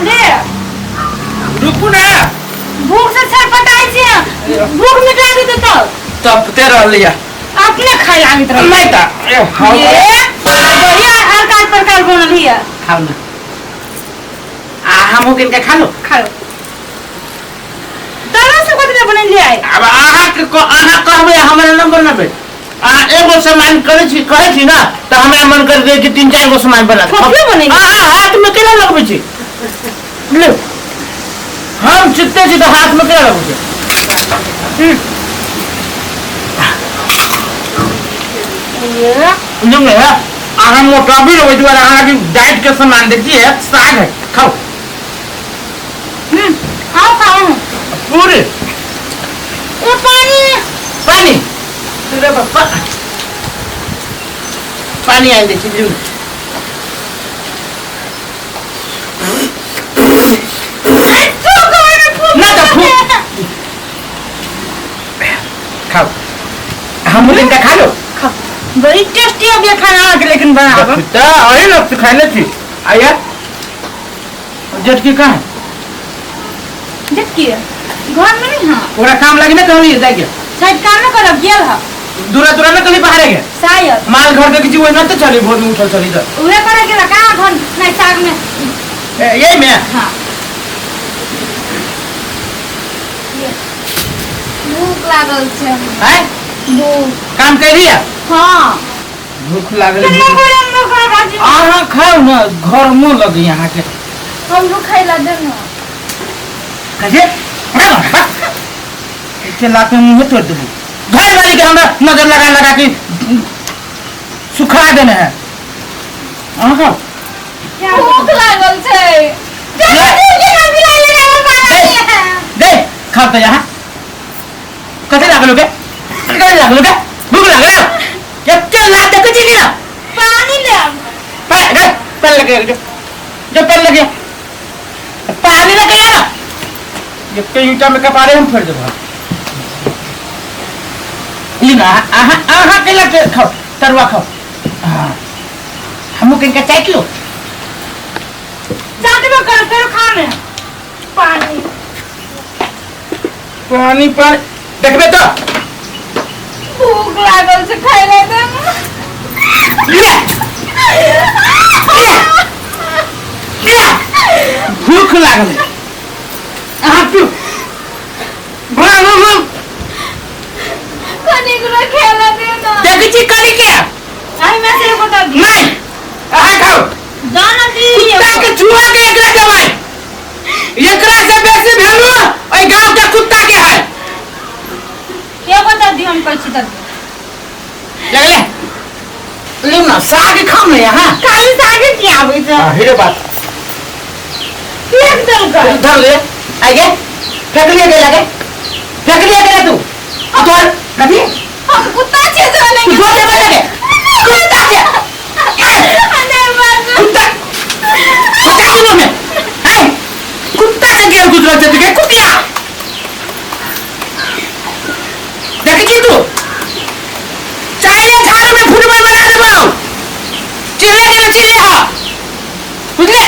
जल्दी रुकू ना भूख से छटपटाई छी भूख मिटा दी तो तब तेरा लिया अपने खाई आमी तरह नहीं था हां ये बढ़िया हर काल प्रकार बनल हिया खाओ ना हम किन के खा लो तरह से कतने बने ले आए अब आहा कहबे हमरा नंबर ना बे एगो सामान करे छी कहे छी ना तो हमरा मन कर दे कि 3-4 गो सामान बना कथि बनेगी हाथ में केला लगबे छी ले हम चित्ते छी तो हाथ में केला लगबे छी ये नहीं है आहा मोटा भी हो जो आहा की डाइट के सामान देखिए साग है खाओ खाओ पूरे ये पानी तेरे पापा पानी आई दे चीज ना तो खाओ हम लोग का खा लो बड़ी टेस्टी अब ये खाना है लेकिन बनाओ तो अरे लोग तो खाने थी आया जटकी कहाँ है जटकी घर में नहीं हाँ पूरा काम लगी ना कहीं जाए क्या शायद काम न करब गेल है दूरा ना कहीं बाहर गए शायद माल घर के किसी वही ना तो चली भोर में उठल चली तो उहे करे के का घर नहीं साग में यही में हाँ भूख लागल छे है भूख काम कर रही है हाँ भूख लागल कितना बड़े हम लोग खाजी आहा खाओ ना घर मुंह लगे यहाँ के हम लोग खाइला दे ना कैसे इसे लाके मुंह तोड़ दूँ घर वाली के हमरा नजर लगा के सुखा देने हैं आहा भूख लागल छे दे खाओ तो यहाँ कैसे लागल के भूख लगे ये क्या लाते कुछ नहीं ना पानी ले पेन लगे जो पेन लगे पानी लगे यार ये कई ईटा में कपारे हम फिर देबो लीना आहा के लगे खाओ तरवा खाओ हम किन का चाय किलो चाट में कर फिर खाने पानी पर देखबे तो भूख लागल से खाइला दे भूख लागल आहा पियो कनी गुरा खेला दे ना देखी छी करी के आई मैं से को तो नहीं आहा खाओ दाना दी कुत्ता के छुआ के एकरा दवाई एकरा से बेसी भेलु ओई गांव के कुत्ता के है के बता दी हम कैसे तक लगले लियो ना साग खाओ ना यहाँ काली साग की आवे छ हीरे बात एकदम कर धर ले आगे फेंक लिया के लगे तू तो कभी हम कुत्ता छे तो नहीं तू दे लगे कुत्ता के अरे बाबू कुत्ता हटा लो मैं है कुत्ता के गेल गुजर जत के कुतिया देख छी तू चाहे झाड़ू में फुटबॉल बना देबो चिल्ले के चिल्ले हो बुझले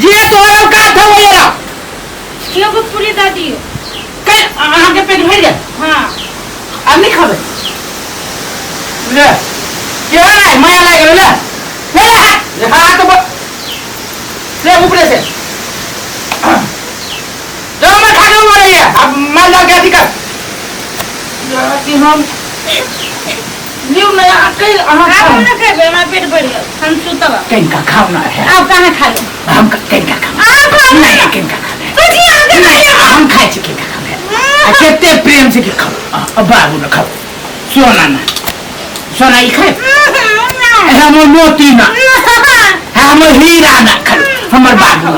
जे तोरा का था वो ये एगो पूरी दादी कल अहाँ के पेट भर गया हां अब नहीं खाबे ले ये है माया लाग गेल ले ले हां तो ले ऊपर से जो मैं खा लूं मर गया अब मान लो क्या दिक्कत कि हम लियो मैं अकेले अहाँ खाओ ना खेबे मैं पेट भर गया हम सुतब कहीं का खाओ ना है आप कहां खा लो हम कहीं का खाओ आप खाओ नहीं कहीं का खाओ कथि आगे नहीं हम खाए छी कहीं का खाओ कितने प्रेम से के खाओ अब बाबू ना खाओ सोना ना सोना ही खाए हम मोती ना हम हीरा ना खाओ हमर बाबू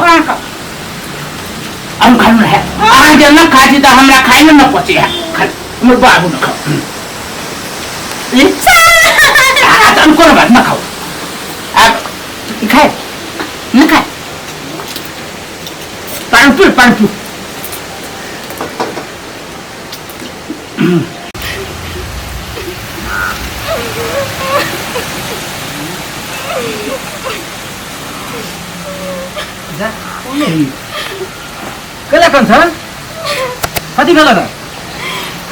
हम खाओ ना है आज जब ना खाती तो हमरा खाए ना पचे है खाओ हमर बाबू ना खाओ ये हम कोनो बात ना खाओ आप खाए ना खाए पानी पी जा ओले केला कौन छ कति भेला त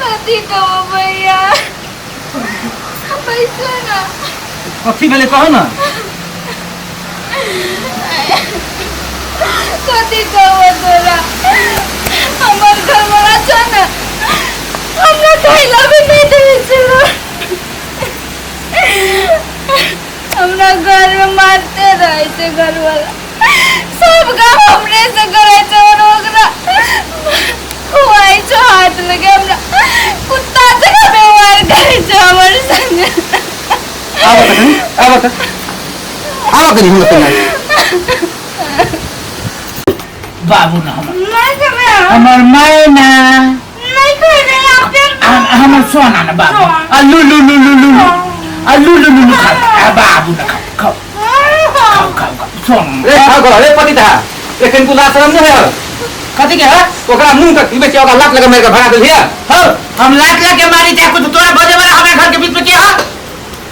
कति कहो भैया पैसा ना कति भेले कह न कति कहो तोरा हमार घर वाला छ ना हमरा खाइला भी नहीं दे छलो हमरा घर में मारते रहे थे घर वाला सब काम हमने से करे थे और ओकरा खुआई छो हाथ लगे हमरा कुत्ता से का व्यवहार करे छो हमर संग आवा कनी हम त बाबू ना हमर नहीं करे हमर मैना नहीं करे आप हमर सोना ना बाबू लू लू लू लू लू लू लू लू खा बाबू ना खाओ सोना ए खाओ रे पति था एखन तू लाशरम नहीं है कथी के है ओकरा मुंह के पीबे ओकरा लात लगा मार के भगा देलिए हो हम लात लगा के मारी चाहे कुछ तोरा बजे वाला हमारे घर के बीच में के हो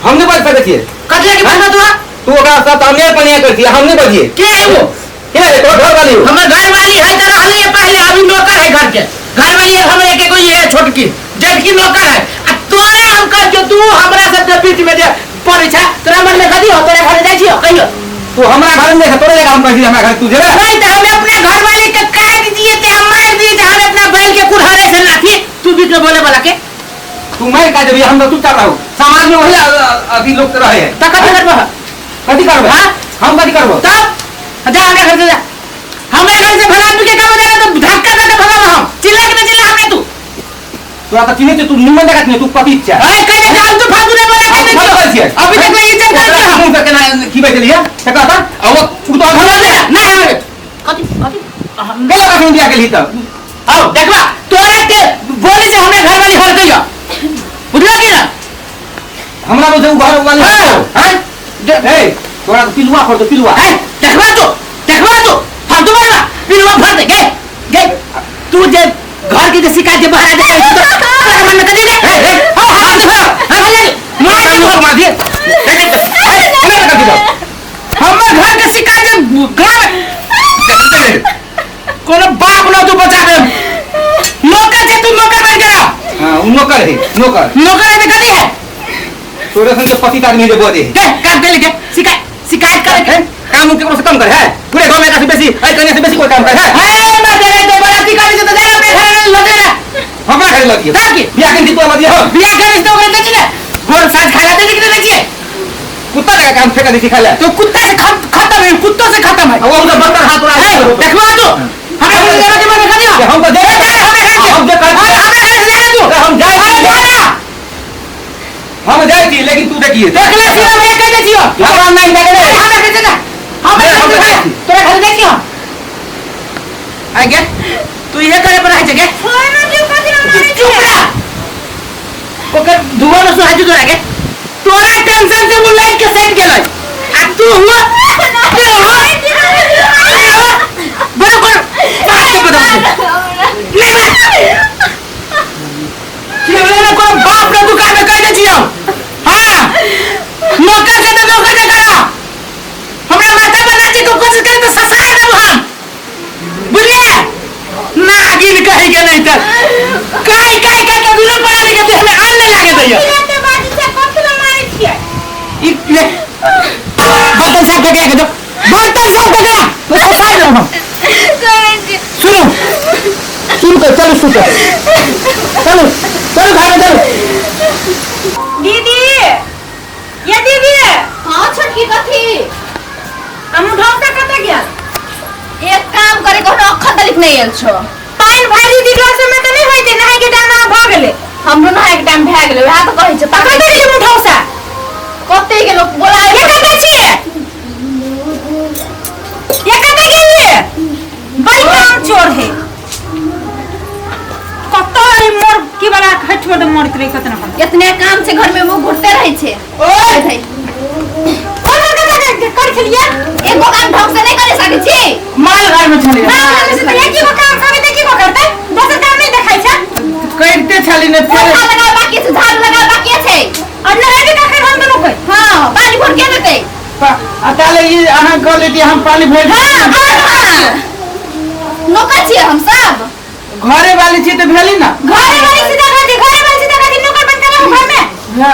हम नहीं बज सकते छिए कथी के बीच में तू ओकरा साथ अन्याय पनिया करती हम नहीं बजिए के है वो के है तो घर वाली हमर घर वाली है तो रहली है पहले अभी नौकर है घर के घर वाली है हमरे के कोई है छोटकी जबकि नौकर है आ तोरे अंकल जो तू हमरा से बीच में जे पड़े छ तोरा मन में कथी हो तोरे घर जाई छियो कहियो तू हमरा घर में तोरे जगह हम कही हमरा घर तू जेबे नहीं तो हम अपने घर वाले के काट दिए थे हम मार दिए थे हम अपना बैल के कुल्हाड़े से लाठी तू बीच में बोले वाला के तू मैं का जब हम तो चुप रहो समाज में वही अभी लोग रहे हैं त कथी करबो कथी करबो हां हम कथी करबो तब जा हमरे घर से जा हमरे घर से भगा तू के काम जाएगा तो धक्का दे के भगावा हम चिल्ला के चिल्ला हमने तू तू आता चिने तू निमन जगह नहीं तू कथी इच्छा अरे कहे फालतू फालतू नहीं बोला के देखियो अभी तक कोई इज्जत कर दिया मुंह करके ना की बैठ लिया तका था अब तू तो हम ना हमारे कथी कथी हम गला का इंडिया के लिए तो आओ देखवा तोरे के बोले से हमें घर वाली हर गया बुझला कि ना हमरा में जो घर वाले हां ए तोरा तो पिलुआ कर दो पिलुआ है देखवा तो फालतू बोलना पिलवा भर दे गे तू जे घर की जे शिकायत जे बाहर आ जाए तो तेरा मन में कदी दे हां हां देखो मार दे मार दिए हमर घर के शिकायत जे घर कोनो बाप ना तू बचा दे नौकर जे तू नौकर बन गया हां वो नौकर है नौकर है कदी है तोरे संग पति आदमी जो बोले के काम कर ले शिकायत कर के काम के से कम कर है पूरे गांव में का से बेसी आई कन्या से बेसी कोई काम कर है ए ना दे रे तो बराती कर दे तो जरा पे घर लगे ना हमरा घर लगी का की बियाह के दीपो लगी हो बियाह कर तो कर दे ना गोर साज खा दे कि नहीं चाहिए कुत्ता का काम फेंका दी सिखा ले तो कुत्ता से खत्म है कुत्तों से खत्म है वो उधर बर्तन हाथ उड़ा देखवा तो हमें जरा के में खा दिया हम तो दे हम जो कर हम जाए हम जाए थी लेकिन तू देखिए देख ले सीधा मैं कह दे जियो भगवान नहीं लगे हम देख जा हम तोरे घर देखियो आ गया तू ये करे पर आ जगह छोड़ना जो कथी ना मारी चुप रह ओकर दुआ न सुहाजू तोरा के तोरा टेंशन से मुंह लाइट के सेट गेलै आ तू हुआ बड़ो कर बात के बता चिल्ला ना को बाप रे दुकान में कह दे जियो हां नौकर से तो नौकर ने करा हमरा माथा बना के कोशिश करे तो ससार देब हम बुझलिए नागिन कहे के नहीं त काई का के बिना पड़ा नहीं के हमें आन नहीं लागे दैया ते बाजी से कथी ना मारी छिए ई ले बर्तन साफ करके रख दो बर्तन साफ करके रख मैं ससार देब हम सुनो कर चलो चलो घर में चलो दीदी ये दीदी हाँ छोटकी कथी हम ढौसा कत गया एक काम करे कोनो अखर तलिक नहीं आयल छो पानी भाजी दी ग्लास में तो नहीं होइते नहाय के टाइम भ गेले हमरो नहाय के टाइम भए गेलै वएह तो कहै छै पकड़ दे हम ढौसा कते के लोग बोलाए ये कत छिए ये कत गेलिए बड़ी काम चोर है कत मोर की वाला खट छोड़ मोर करे कतना पता इतने काम से घर में मुंह घुरते रहे छे ओए भाई कर खेलिए एको काम ढंग से नहीं करे सकै छी माल घर में चले हां से एक ही काम करे त की को करते दोसर काम नहीं देखाई छै करते छली ने फिर पोछा लगा बाकी छै झाड़ू लगा बाकी छै और नहाय के का हम दोनों कोई हां पानी भर के देते अताले ये अहाँ कह लेती हम पानी भर हां नौकर छियै हम सब। घरे वाली छी तो भेली ना। घरे वाली सीधा खाती, घरे वाली सीधा खाती, नौकर बन के रहू घर में। ना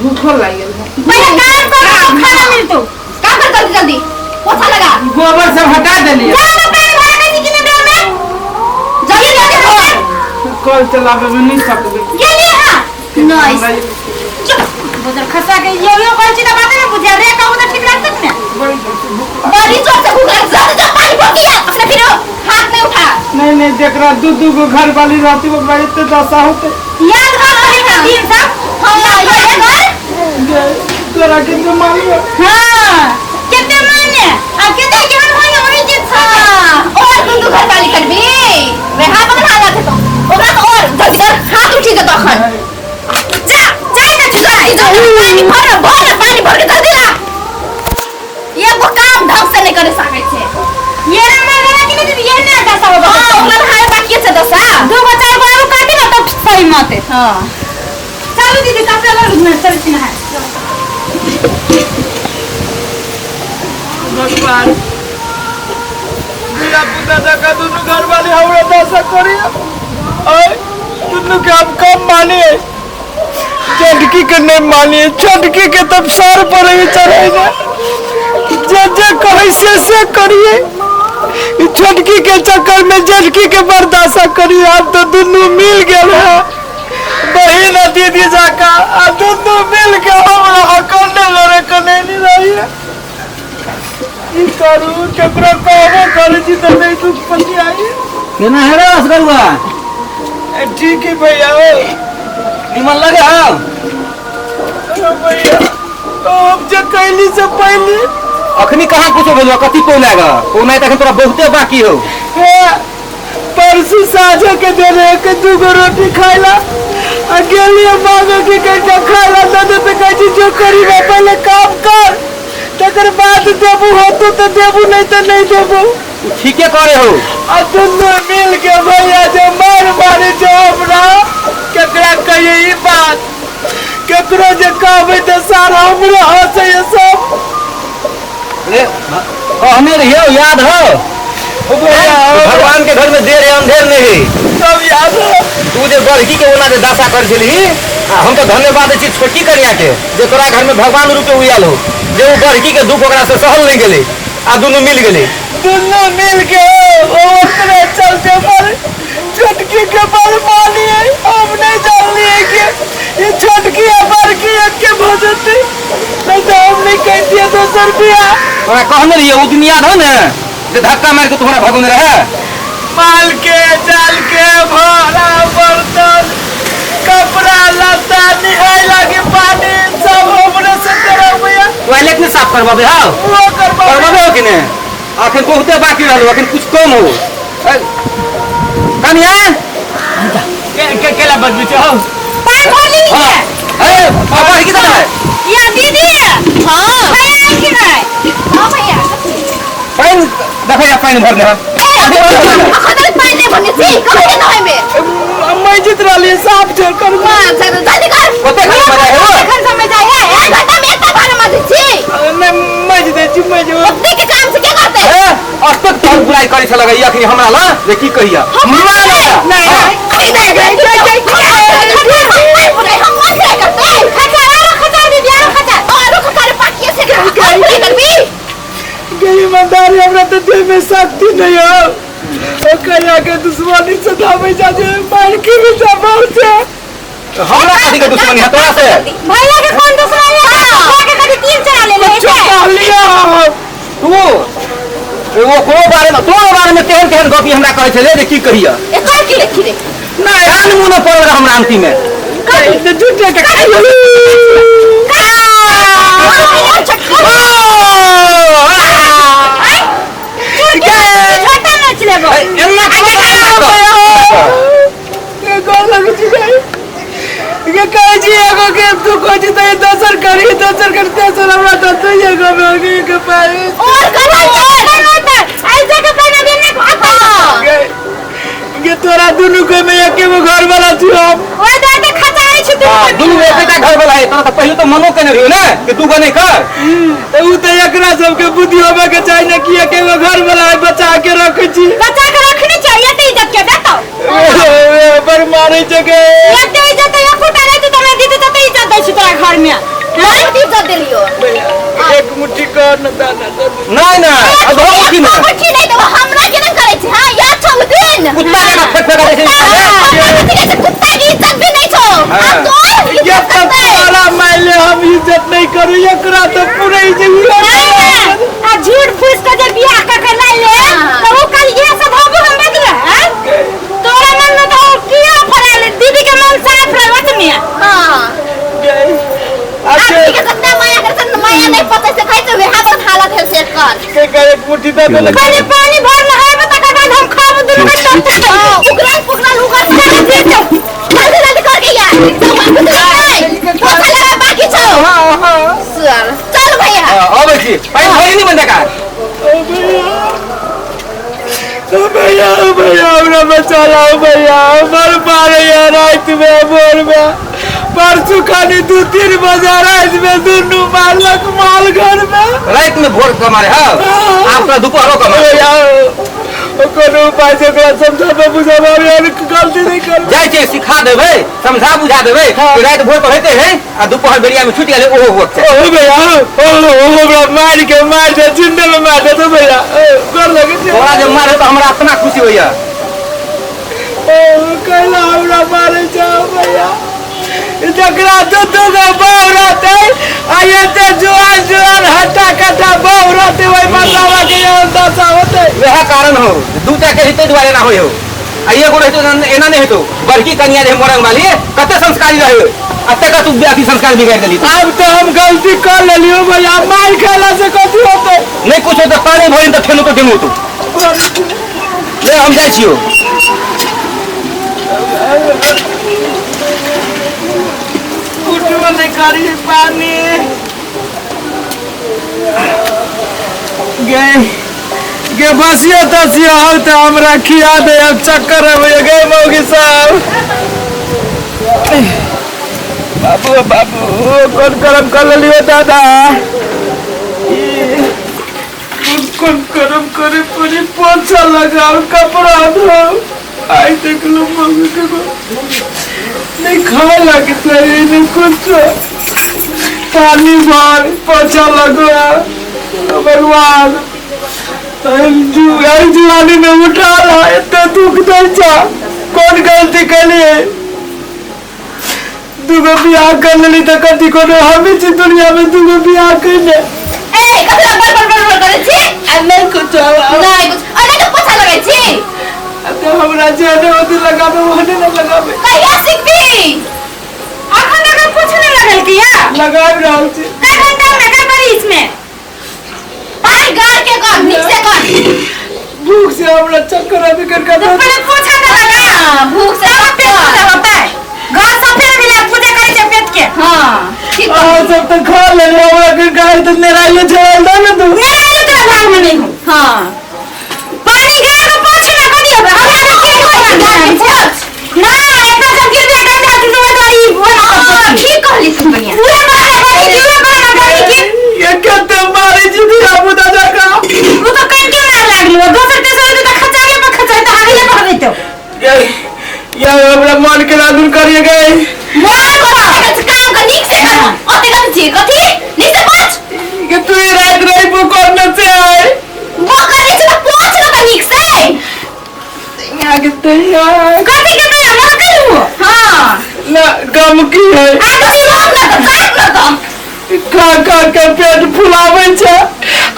भूख लागल है। पहले काम कर खाना मिलतो। काम कर जल्दी जल्दी। पोछा लगा। गोबर सब हटा देलिए। जा ना पानी भरा के किने देव में। जल्दी जल्दी धो। कल चलावे में नहीं सकबे। गेली हां। नाइस। चल बोतल खसा के यो कहै छी त बाते में बुझिया रे कहू त ठीक लागत ने। बड़ी जोर से भूख लग जा पानी भर दिया। अपने फिर हाथ में उठा। नहीं देख रहा दू को घर वाली रहती वो बड़ी तो दशा होते। याद कर रही है दिन सब। हां ये कर। तोरा कितना मानियो। हां कितने माने अब कितने के हम होई ओरी जे था और तू घर वाली करबी वे हाथ में हाथ है तो ओकरा तो और जल्दी हाथ उठी के तखन जा जाई ना चुरा इधर पानी भर के जल्दी ला ये वो काम ढंग से नहीं करे सके छे ये रे मैं कि नहीं ये नहीं दसा होगा हां ओकरा हाय बाकी से दसा दो बच्चा बाबू काटी ना तो सही मत है हां चलो दीदी काफी अलग में चल छी ना है भगवान मेरा पुता का दोनों घर वाले हमरा दशा करिए और दोनों के हम कम माने चटकी के नहीं मानिए चटकी के तब सर पर ही चढ़ेगा जे कहे से करिए चटकी के चक्कर में झटकी के बर्दाश्त करिए अब तो दोनों मिल गए है बहन दीदी जाका दोनों मिल के हमरा अकेले लड़े कने नहीं रही है करू चक्र कहबो करे जी तो नहीं दुख पति आई केना है रे असगरुआ ठीक है भैया ओ निमन लगे हां भैया अब जे कैली से पहले अखनी कहां कुछो भेलो कथि को लागा कोना तक तोरा बहुते बाकी हो परसों साझे के दे रहे के दूगो रोटी खाइला अकेले मांगो के कटा खाइला तो कह जो करी पहले काम कर तकर बाद देबू होतो तो देबू नहीं तो नहीं देबू ठीके करे हो आ दोनों मिल के भैया जो मारे जो हमरा केकरा कहिए ई बात केकरो जे कहबे तो सारा हमरा हंसे ये सब रे हमें रहियो याद हो भगवान के घर में देर है अंधेर नहीं सब याद हो तू जे बड़की के ओना जे दशा कर छली हम तो धन्यवाद छी छोटी करिया के जे तोरा घर में भगवान रूपे उयाल हो जे वो बड़की के दुख ओकरा से सहल नहीं गेले आ दोनों मिल गेले दोनों मिल के ओकरे चलते पर छोटकी के पर मानी हम नहीं जानली है कि ये छोटकी है बड़की है के भजते नहीं तो हम नहीं कहती है 200 रुपया तोरा कहने रहिए वो दिन याद हो ना जे धक्का मार के तुम्हारा भगोने रहे माल के जाल के भरा बर्तन कपड़ा लत्ता निहाय लगे पानी सब हमरे से करबैया टॉयलेट में साफ करवाबे हां वो करवाबे हो कि ने आखिर बहुते बाकी रहलो आखिर कुछ कम हो कनिया के केला बदबी छ हो पानी भरली है ए पापा की तरह है या दीदी हां भैया की नहीं हां भैया पानी देखो या पानी भर ले खतरे पानी नहीं भरने से कहे ना है में मस्जिद वाली साफ छोड़ कर मां जल्दी कर ओते घर में जाए हो घर समय जाए है एक घंटा में इतना खाना मत छी मैं मस्जिद छी मस्जिद ओते के काम से क्या करते हैं आज तक तो बुराई करे छ लगा अखनी हमरा ला जे की कहिया हमरा नहीं कोई नहीं हम मत करते खचा दीदी यार खचा और खचा पाकिए से कर भी गई ईमानदारी हमरा तो दिल में शक्ति नहीं हो ओ कहिया के दुश्मनी से दावे जाजे मार के भी जबाव से हमरा कथि के दुश्मनी है तोरा से भैया के कौन दुश्मनी है भैया के कभी 3 चढ़ा ले ले चढ़ा लिया तू वो को बारे में तोरा बारे में केहन गपी हमरा कहै छले जे की कहिया एकर की लिखी रे ना कान मुंह न पड़ हमरा अंतिम में तो झूठे के छोटा नाच लेबो एन्ना ये गोल लग छी गई ये कह जी एगो के तू कोची तो दोसर करते सर हमरा तो ये गो में के पाए और करा ऐसे के बना देने खाता ये तोरा दोनों को में एके गो घर वाला छी हम ओए दादा खचाई छी तू दुनु एकेटा घर वाला है तोरा तो पहले तो मनो केने रहियो ना कि तू गने कर तो उ तो एकरा सबके बुद्धि होबे के चाहिए ना कि के घर वाला बचा के रखे छी बचा के रखनी चाहिए तो इज्जत के देतो पर मारे जगह एते इज्जत या फुटा रहते तो मैं दीदी तो इज्जत दै छी तोरा घर में हां इज्जत देलियो एक मुट्ठी कर न दाना नहीं ना अब हो की ना मुट्ठी नहीं तो हमरा के न करे छी हां या छौ दिन कुत्ता का फटफटा दे छी कुत्ता की इज्जत भी नहीं छौ अब तो ये पताला माइले हम इज्जत नहीं करू एकरा तो पूरे जिंदगी आ झूठ फूस के जे बियाह के ला ले तो वो कल ये सब होबो हम बदले हैं तोरा मन में तो किया फराले दीदी के मन साफ रहत में हां अच्छा के कितना माया करते माया नहीं पता से खाइते हुए हाथ हालत है से कर के एक मुट्ठी दे दे खाली पानी भर नहाए में तक बाद हम खाब दुनु में टपते उगरा लुगा से दे जल्दी करके यार पोछा लगा बाकी छो हां सर चल भैया आवे छी पानी भरी नहीं बंदा का भैया भैया हमरा बचा लाओ भैया मर मारे यार रात में भोर में परसों खानी 2-3 बजे रात में दुनू मालक माल घर में रात में भोर कमारे हां आपका दोपहर कमारे कोनो उपाय से ओकरा समझाबे बुझाबे यार गलती नहीं कर जाय छै सिखा देबे समझा बुझा देबे रात भोर पढ़ते है आ दोपहर बेरिया में छुट्टी आले ओहो वक्त ओ भैया ओ हमरा मार दे जिंदे में मार दे तो भैया कर लगे थोड़ा जब मारे तो हमरा अपना खुशी होइया ओ कहला हमरा मारे जाओ भैया जकरा तो बहुरत है आयते जुआन हट्टा कट्टा बहुरत वही मतलब के दशा होते वह कारण हो दूटा के हिते द्वारे ना होय हो आइए को रहतो एना नहीं हेतो बड़की कन्या रे मोरंग वाली कते संस्कारी रहे अते का तू अति संस्कार बिगाड़ देली अब तो हम गलती कर लेलियो भैया मार खेला से कथि होते नहीं कुछ तो पानी भरी तो ठेलू तो देमु तू ले हम जाय छियो नहीं करी पानी गे बसिया तसिया हो तो हमरा खिया दे अब चक्कर है गे मौगी साहब बाबू कौन करम कर लियो दादा कौन करम करे पूरी पोछा लगाओ कपड़ा धो आई देख लो मौगी के नहीं खाए लगे नहीं कुछ पानी भर पोछा लगवा भगवान जुआनी में उठा रहा इतना दुख दर्जा कौन गलती करिए दुगो बियाह कर ली तो कथी कोनो हमें छी दुनिया में दुगो बियाह कर ले ए कथला पर करे छी नहीं कुछ अरे तो पोछा लगे छी अब हमरा जेने ओदे लगाबे ओहने न लगाबे कहिया सीखबी अखन तक कुछ नहीं लगल किया लगाब रहल छी का घंटा लगा पड़ी इसमें पानी गार के कर ठीक से कर भूख से हमरा चक्कर आवे कर का तो पहले पोछा तो लगा भूख से पेट से होता है घर सब फिर मिला पूजा करे छे पेट के हां ठीक है सब तो खा ले हमरा के गाय तो नेराइले झेल दे ना तू मेरा तो घर में नहीं हूं हां पानी गार के पोछ ना कर दियो हमरा के पोछ ना एकरा जब गिर जाए का तू तो गाड़ी वो ठीक कहली तू बढ़िया पूरा बात गाड़ी की ये कते मारे जी दिया बुदा जाका वो तो कहीं क्यों मार लागलो दोसर तेसर तो खचावे पे खचाए तो आगे पकड़ देतो ये हमरा मन के रादुन करिए गए मोर को काम का नीक से कर ओते कर छी कथि नीक से पोछ कि तू ये रात रही वो करने से आए वो करे छ पोछ ना नीक से आगे तो यार कथि के मैं मोर करू हां ना गम की है आ तो रोक ना तो काट ना तो खा के पेट फुलावे छ आ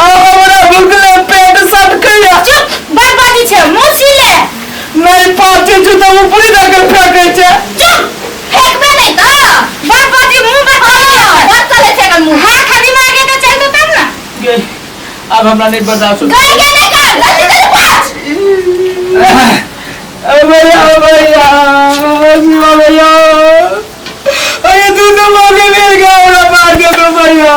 हमरा भूखले पेट सटकैया चुप बर्बादी छ मुसीले नहीं पाचे जो तो ऊपरी रखल फेंके छ चुप फेंकबे नहीं तो बर्बादी मुंह पे बात करे छ कर मुंह हां खाली में आगे तो चल तो तब ना अब हमरा नहीं बर्दाश्त गाय के नहीं कर जल्दी जल्दी पास भैया अरे दोनों मौके मिल गया हमरा मार दे तो भैया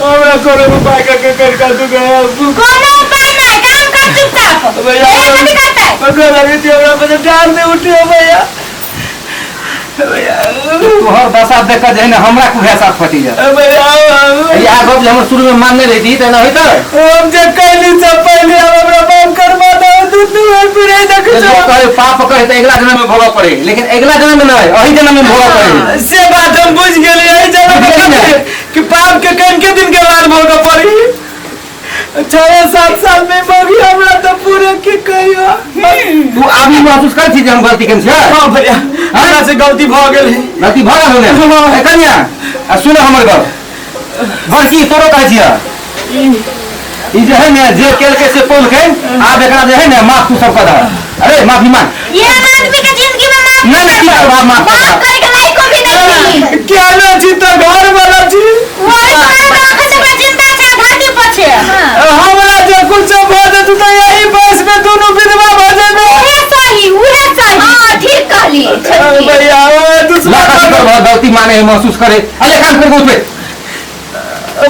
हमरा करे उपाय कर तू गया कोनो उपाय नहीं काम कर चुपचाप भैया कथि करते अगर अभी तो हमरा बजे डाल में उठे भैया तोहर दशा देख के जहन हमरा कुहे साथ फटी जा या गप जे हम शुरू में मानने रही त ना होइत हम जे कहली से पहले हमरा बाप करवा दो दुनू फिर देख जो करे पाप करे त अगला जन्म में भोगव पड़े लेकिन अगला जन्म में नहीं अही जन्म में भोगव पड़े से बात हम बुझ गेली एही जन्म में कि पाप के कन के दिन के बाद भोगव पड़ी 6-7 साल में मगी हमरा तो पूरे के कहियो तू अभी महसूस कर छी जे हम गलती केन छै हां भैया हमरा से गलती भ गेल है गलती भ गेल होने कन्या आ सुन हमर गप बड़की तोरो कहै छिया ई जे है ने जे केल के से पोल के आब एकरा जे है ने माफ तू सब कर अरे माफी मांग ये आदमी के जिंदगी में माफ ना की करबा माफ माफ करे के लायक को भी नहीं क्या ना छी तो घर वाला छी वो आंख से जिंदा छै धरती पर छै हमरा जे कुछ भ जत तो यही बस में दोनों विधवा भ जाबे उहे सही हां ठीक कहली भैया दूसरा गलती माने महसूस करे अरे काम कर उठे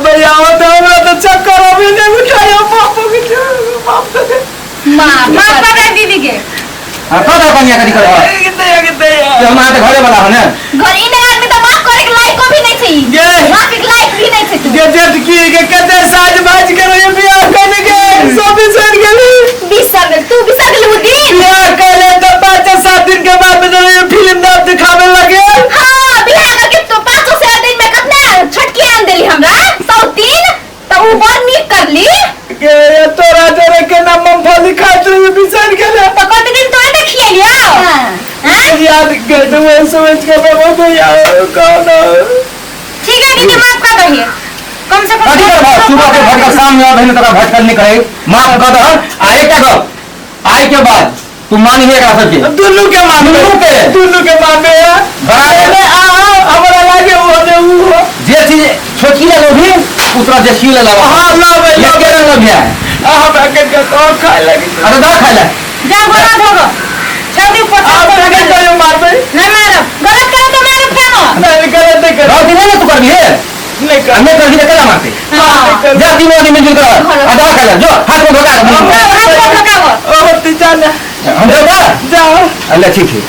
भैया तो हमरा तो चक्कर अभी नहीं उठाया बापू के माफ कर दे माफ कर दीदी के हां तो कन्या करी कर कितने ये हमारे घरे वाला है ना घर इन आदमी तो माफ करे के लायक को भी नहीं थी माफ के लायक भी नहीं थी तू ये जेट की के कते साज बाज के ये बियाह करने के सब सड़ गेली 20 साल में तू 20 साल के लिए दिन बियाह करे तो 5-7 दिन के बाद में ये फिल्म ना दिखावे लगे हां बियाह करके तो 5-7 दिन में कितना छटकी आन देली हमरा 103 तो वो बहुत नीक कर ली के तोरा तोरे के नाम मूंगफली खात रही बिसर गेले तो कत दिन तो देखिए लियो हां याद कर दो सोच के बाबा भैया कौन ठीक है दीदी माफ कर दहिए कम से कम कथी करबा सुबह के भटका शाम में आबे तोरा भटकल नहीं करे माफ कर दह आ एकटा गप आइ के बाद तू मानिए एकरा सबके दुनू के माने बराबर में हमरा लागे वो ने वो जे चीज छोटी ले लो भी उतरा जे सी ले लो हां ला भैया ये के लो भैया हमरा के तो खाए लगी अरे दवा खा ले जा बना धोगो छौड़ी ऊपर आप लगे तो मारबे ना मारो गलत करे तो मारो फेंको नहीं करे दे कर रात दिन नहीं तू कर भी है नहीं कर हमें कर भी कला मारते हां जा तीनों आदमी मिलजुल कर आ दवा खा ले जो हाथ को धोका हाथ को धोकावो ओ ती जाना हम जा जाओ अल्लाह ठीक है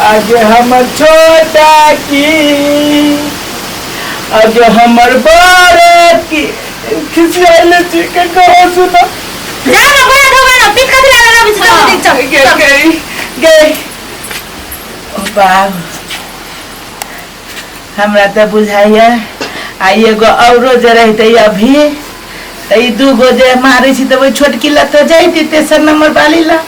आगे हमर छोटा की आगे हमर बड़े की खिसियाले जी के कहो सुनो जा ना बना धोगो ना पीठ कथि लगा बिछा देख चल गई बाब हमरा तो बुझाइए आ एगो औरो जे रहते अभी ई दूगो जे मारे छी तो वो छोटकी लत जाइती तेसर नंबर वाली ला